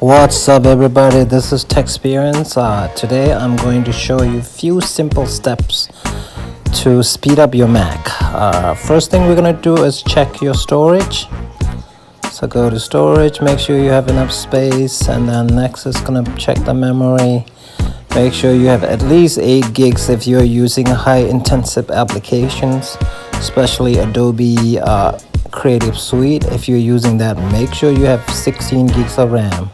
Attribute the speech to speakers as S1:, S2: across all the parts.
S1: What's up, everybody? This is Techsperience. Today I'm going to show you a few simple steps to speed up your Mac. First thing we're going to do is check your storage. So go to storage, make sure you have enough space, and then next is going to check the memory. Make sure you have at least 8 gigs if you're using high intensive applications, especially Adobe Creative Suite. If you're using that, make sure you have 16 gigs of RAM.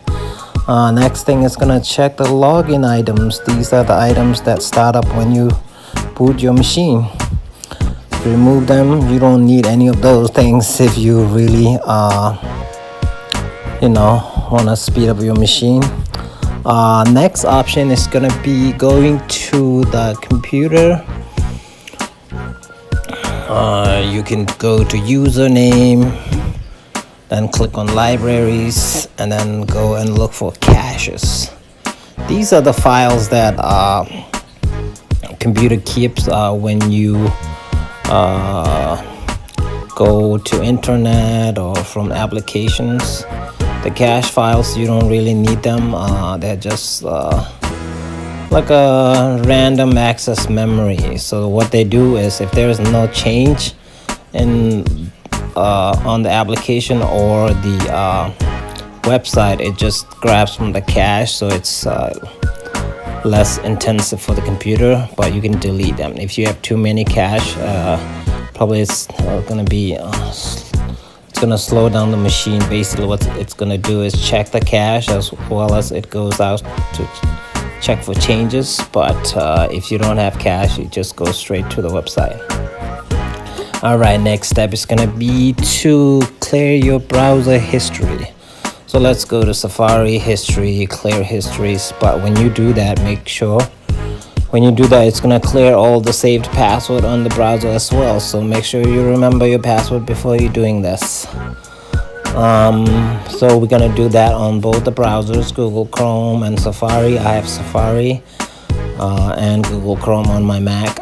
S1: Next thing is gonna check the login items. These are the items that start up when you boot your machine. Remove them. You don't need any of those things if you really want to speed up your machine. Next option is gonna be going to the computer. You can go to username, then click on libraries, and then go and look for caches. These are the files that computer keeps when you go to internet or from applications. The cache files, you don't really need them. They're just like a random access memory. So what they do is, if there is no change in on the application or the website, it just grabs from the cache, so it's less intensive for the computer, but you can delete them. If you have too many cache, probably it's gonna slow down the machine. Basically what it's gonna do is check the cache as well as it goes out to check for changes, but if you don't have cache, you just go straight to the website. Alright, next step is gonna be to clear your browser history. So let's go to Safari history, clear histories. But when you do that, make sure when you do that, it's gonna clear all the saved password on the browser as well. So make sure you remember your password before you're doing this. So we're gonna do that on both the browsers, Google Chrome and Safari. I have Safari and Google Chrome on my Mac.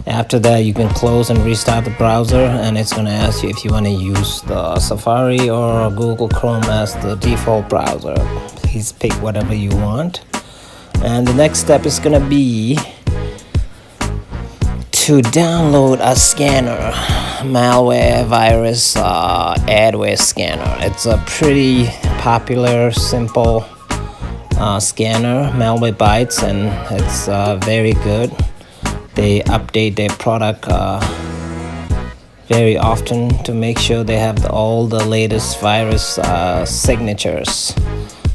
S1: After that, you can close and restart the browser, and it's going to ask you if you want to use the Safari or Google Chrome as the default browser. Please pick whatever you want. And the next step is going to be to download a scanner, malware, virus, adware scanner. It's a pretty popular, simple scanner, Malwarebytes, and it's very good. They update their product very often to make sure they have all the latest virus signatures,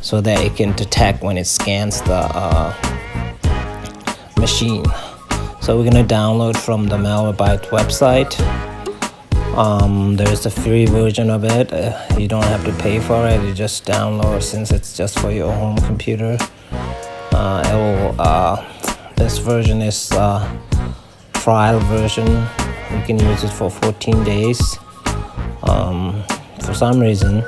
S1: so that it can detect when it scans the machine. So we're gonna download from the Malwarebytes website. There's a free version of it. You don't have to pay for it. You just download, since it's just for your home computer. This version is trial version. You can use it for 14 days. For some reason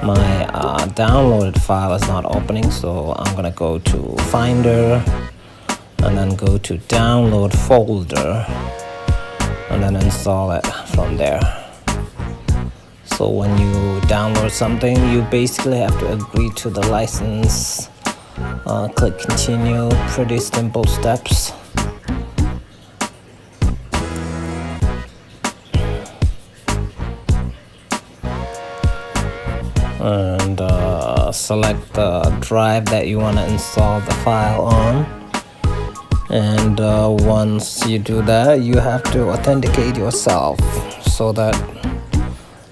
S1: my downloaded file is not opening, so I'm gonna go to Finder and then go to download folder and then install it from there. So when you download something, you basically have to agree to the license. Click continue. Pretty simple steps. And select the drive that you want to install the file on. And once you do that, you have to authenticate yourself, so that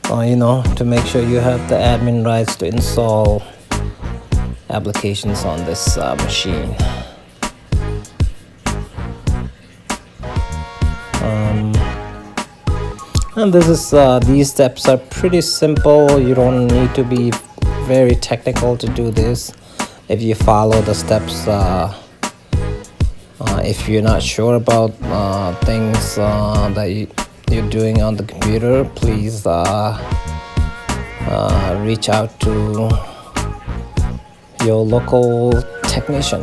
S1: to make sure you have the admin rights to install applications on this machine. And these steps are pretty simple. You don't need to be very technical to do this. If you follow the steps, if you're not sure about things that you're doing on the computer, please reach out to your local technician.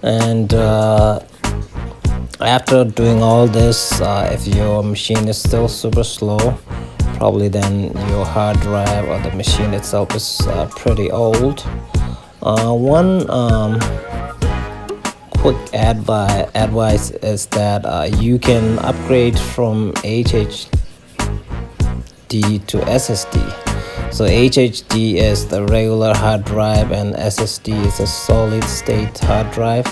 S1: And After doing all this, if your machine is still super slow, probably then your hard drive or the machine itself is pretty old. One quick advice is that you can upgrade from HDD to SSD. So HDD is the regular hard drive and SSD is a solid state hard drive.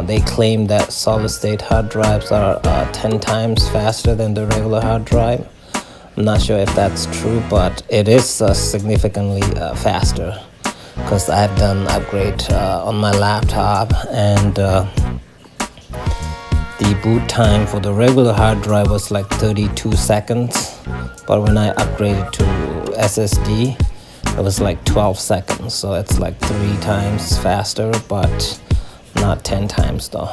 S1: They claim that solid state hard drives are 10 times faster than the regular hard drive. I'm not sure if that's true, but it is significantly faster, because I've done upgrade on my laptop, and the boot time for the regular hard drive was like 32 seconds, but when I upgraded to SSD it was like 12 seconds, so it's like 3 times faster, but not 10 times though.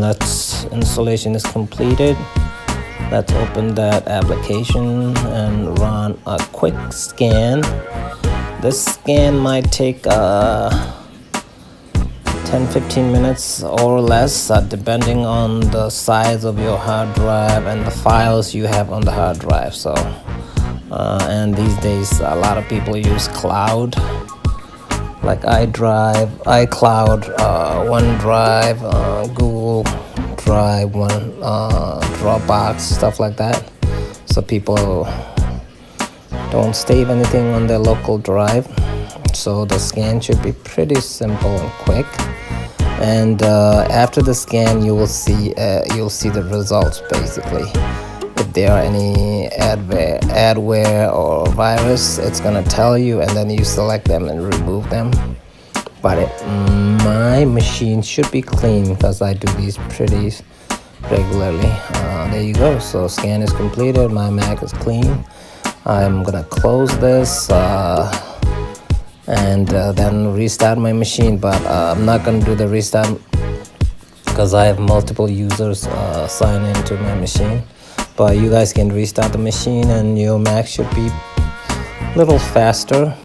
S1: Let's installation is completed. Let's open that application and run a quick scan. This scan might take 10-15 minutes or less, depending on the size of your hard drive and the files you have on the hard drive. So and these days a lot of people use cloud, like iDrive, iCloud, OneDrive, Google Drive, Dropbox, stuff like that. So people don't save anything on their local drive. So the scan should be pretty simple and quick. And after the scan, you will see the results basically. If there are any adware or virus, it's gonna tell you, and then you select them and remove them. But my machine should be clean because I do these pretty regularly. There you go. So scan is completed. My Mac is clean. I'm gonna close this and then restart my machine. But I'm not gonna do the restart because I have multiple users sign into my machine. But you guys can restart the machine and your Mac should be a little faster.